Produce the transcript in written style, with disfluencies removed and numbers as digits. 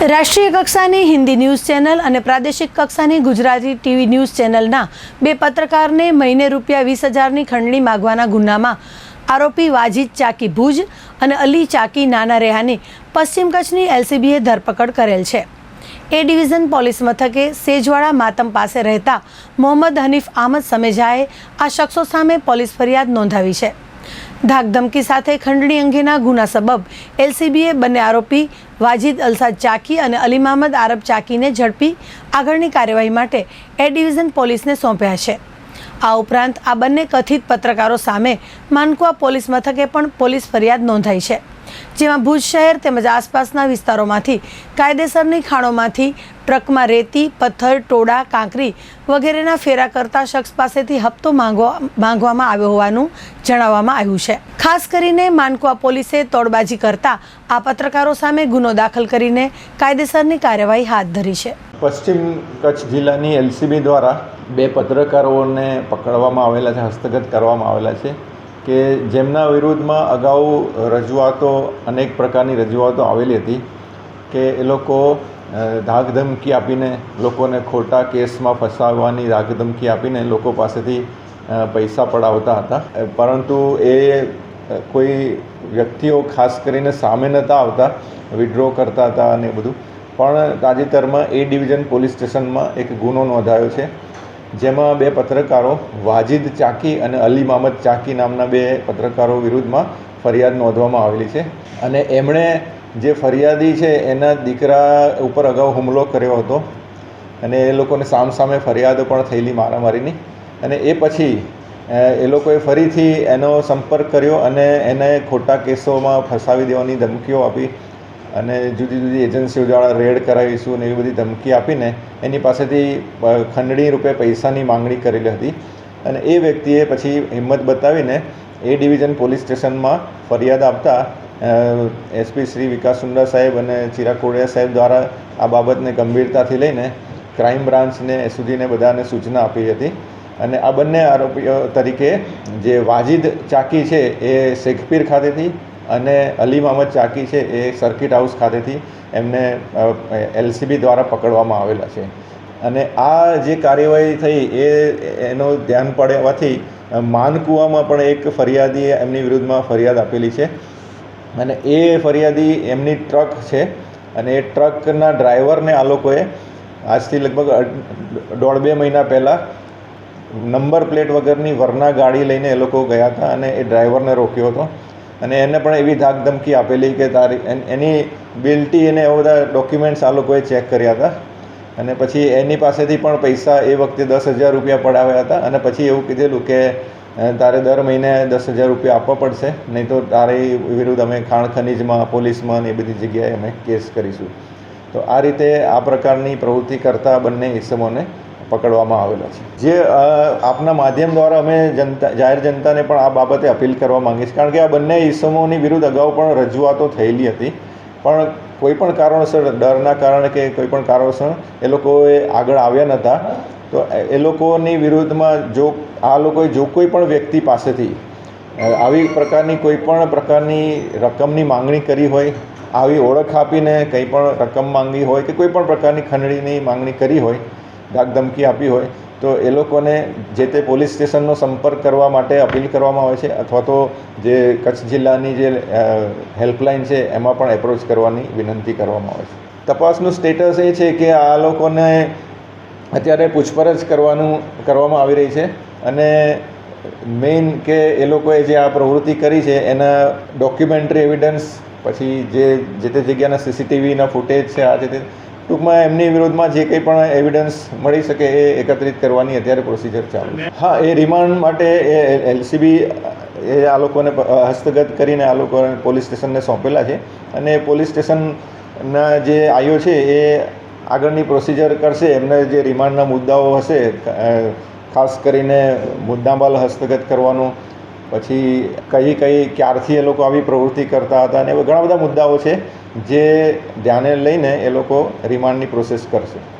રાષ્ટ્રીય કક્ષાની Hindi news channel અને પ્રાદેશિક કક્ષાની ગુજરાતી ટીવી ન્યૂઝ ચેનલના બે પત્રકારને મહિને ₹20,000ની ખંડણી માગવાના ગુનામાં આરોપી વાજીદ ચાકી ભુજ અને અલી ચાકી નાના રેહાની પશ્ચિમ કચ્છની એલસીબીએ ધરપકડ કરેલ છે। એ ડિવિઝન પોલીસ મથકે સેજવાડા માતમ પાસે રહેતા મોહમ્મદ હનીફ અહમદ સમેજાએ આ શખ્સો સામે પોલીસ ફરિયાદ નોંધાવી છે। ધાકધમકી સાથે ખંડણી અંગેના ગુના સબબ એલસીબીએ બંને આરોપી વાજીદ અલસાદ ચાકી અને અલી મહમદ આરબ ચાકીને ઝડપી આગળની કાર્યવાહી માટે એ ડિવિઝન પોલીસને સોંપ્યા છે। આ ઉપરાંત આ બંને કથિત પત્રકારો સામે માનકુવા પોલીસ મથકે પણ પોલીસ ફરિયાદ નોંધાઈ છે, જેમાં ભુજ શહેર તેમજ આસપાસના વિસ્તારોમાંથી કાયદેસરની ખાણોમાંથી ટ્રકમાં રેતી, પથ્થર, ટોડા, કાંકરી વગેરેના ફેરા કરતા શખ્સ પાસેથી હપ્તો માંગવામાં આવ્યો હોવાનું જણાવવામાં આવ્યું છે। ખાસ કરીને માનકુવા પોલીસે તોડબાજી કરતા આ પત્રકારો સામે ગુનો દાખલ કરીને કાયદેસરની કાર્યવાહી હાથ ધરી છે। પશ્ચિમ કચ્છ જિલ્લાની એલસીબી દ્વારા બે પત્રકારોને પકડવામાં આવેલા છે, હસ્તગત કરવામાં આવેલા છે કે જેમના વિરુદ્ધમાં અગાઉ રજૂઆતો અનેક પ્રકારની રજૂઆતો આવેલી હતી કે એ લોકો ધાકધમકી આપીને લોકોને ખોટા કેસમાં ફસાવવાની ધાકધમકી આપીને લોકો પાસેથી પૈસા પડાવતા હતા, પરંતુ એ કોઈ વ્યક્તિઓ ખાસ કરીને સામે નહોતા આવતા, વિડ્રો કરતા હતા અને બધું। પણ તાજેતરમાં એ ડિવિઝન પોલીસ સ્ટેશનમાં એક ગુનો નોંધાયો છે, જેમાં બે પત્રકારો વાજીદ ચાકી અને અલી મહમદ ચાકી નામના બે પત્રકારો વિરુદ્ધમાં ફરિયાદ નોંધવામાં આવેલી છે અને એમણે જે ફરિયાદી છે એના દીકરા ઉપર અગાઉ હુમલો કર્યો હતો અને એ લોકોને સામસામે ફરિયાદો પણ થયેલી મારામારીની, અને એ પછી એ લોકોએ ફરીથી એનો સંપર્ક કર્યો અને એને ખોટા કેસોમાં ફસાવી દેવાની ધમકીઓ આપી અને જુદી જુદી એજન્સીઓ દ્વારા રેડ કરાવીશું અને એવી બધી ધમકી આપીને એની પાસેથી ખંડણી રૂપે પૈસાની માંગણી કરેલી હતી। અને એ વ્યક્તિએ પછી હિંમત બતાવીને એ ડિવિઝન પોલીસ સ્ટેશનમાં ફરિયાદ આપતા એસપી શ્રી વિકાસ સુંડા સાહેબ અને ચિરાગ કોડિયા સાહેબ દ્વારા આ બાબતને ગંભીરતાથી લઈને ક્રાઇમ બ્રાન્ચને સુધીને બધાને સૂચના આપી હતી અને આ બંને આરોપીઓ તરીકે જે વાજીદ ચાકી છે એ શેખપીર ખાતેથી અને અલી મહમદ ચાકી છે એ સર્કિટ હાઉસ ખાતેથી એમને એલસીબી દ્વારા પકડવામાં આવેલા છે। અને આ જે કાર્યવાહી થઈ એનો ધ્યાન પડવાથી માનકુવામાં પણ એક ફરિયાદીએ એમની વિરુદ્ધમાં ફરિયાદ આપેલી છે અને એ ફરિયાદી એમની ટ્રક છે અને એ ટ્રકના ડ્રાઈવરને આ લોકોએ આજથી લગભગ 1.5-2 મહિના પહેલાં નંબર પ્લેટ વગરની વરના ગાડી લઈને એ લોકો ગયા હતા અને એ ડ્રાઈવરને રોક્યો હતો અને એને પણ એવી ધાકધમકી આપેલી કે એની બિલ્ટી અને એવા બધા ડોક્યુમેન્ટ્સ આ લોકોએ ચેક કર્યા હતા અને પછી એની પાસેથી પણ પૈસા એ વખતે ₹10,000 પડાવ્યા હતા અને પછી એવું કીધેલું કે તારે દર મહિને ₹10,000 આપવા પડશે, નહીં તો તારી વિરુદ્ધ અમે ખાણ ખનીજમાં, પોલીસમાં એ બધી જગ્યાએ અમે કેસ કરીશું। તો આ રીતે આ પ્રકારની પ્રવૃત્તિ કરતા બંને ઇસમોને પકડવામાં આવેલા છે, જે આપના માધ્યમ દ્વારા અમે જાહેર જનતાને પણ આ બાબતે અપીલ કરવા માંગીએ છીએ, કારણ કે આ બંને ઇસમોની વિરુદ્ધ અગાઉ પણ રજૂઆતો થયેલી હતી, પણ કોઈપણ કારણોસર, ડરના કારણે કે કોઈપણ કારણોસર એ લોકોએ આગળ આવ્યા નહોતા। તો એ લોકોની વિરુદ્ધમાં આ લોકોએ જો કોઈ પણ વ્યક્તિ પાસેથી આવી પ્રકારની કોઈપણ પ્રકારની રકમની માંગણી કરી હોય, આવી ઓળખ આપીને કંઈ પણ રકમ માંગી હોય કે કોઈ પણ પ્રકારની ખંડણીની માંગણી કરી હોય, ધાકધમકી આપી હોય, તો એ લોકોને જે તે પોલીસ સ્ટેશનનો સંપર્ક કરવા માટે અપીલ કરવામાં આવે છે અથવા તો જે કચ્છ જિલ્લાની જે હેલ્પલાઇન છે એમાં પણ એપ્રોચ કરવાની વિનંતી કરવામાં આવે છે। તપાસનું સ્ટેટસ એ છે કે આ લોકોને અત્યારે પૂછપરછ કરવામાં આવી રહી છે અને મેઇન કે એ લોકોએ જે આ પ્રવૃત્તિ કરી છે એના ડોક્યુમેન્ટરી એવિડન્સ, પછી જે તે જગ્યાના સીસીટીવીના ફૂટેજ છે, આ છે તે ટૂંકમાં એમની વિરુદ્ધમાં જે કંઈ પણ એવિડન્સ મળી શકે એ એકત્રિત કરવાની અત્યારે પ્રોસિજર ચાલુ છે। હા, એ રિમાન્ડ માટે એ એલસીબી આ લોકોને હસ્તગત કરીને આ લોકોને પોલીસ સ્ટેશનને સોંપેલા છે અને પોલીસ સ્ટેશનના જે આઈઓ છે એ આગળની પ્રોસિજર કરશે। એમને જે રિમાન્ડના મુદ્દાઓ હશે, ખાસ કરીને મુદ્દામાલ હસ્તગત કરવાનું, પછી ક્યારથી એ લોકો આવી પ્રવૃત્તિ કરતા હતા અને એવા ઘણા બધા મુદ્દાઓ છે જે ધ્યાને લઈને એ લોકો રિમાન્ડની પ્રોસેસ કરશે।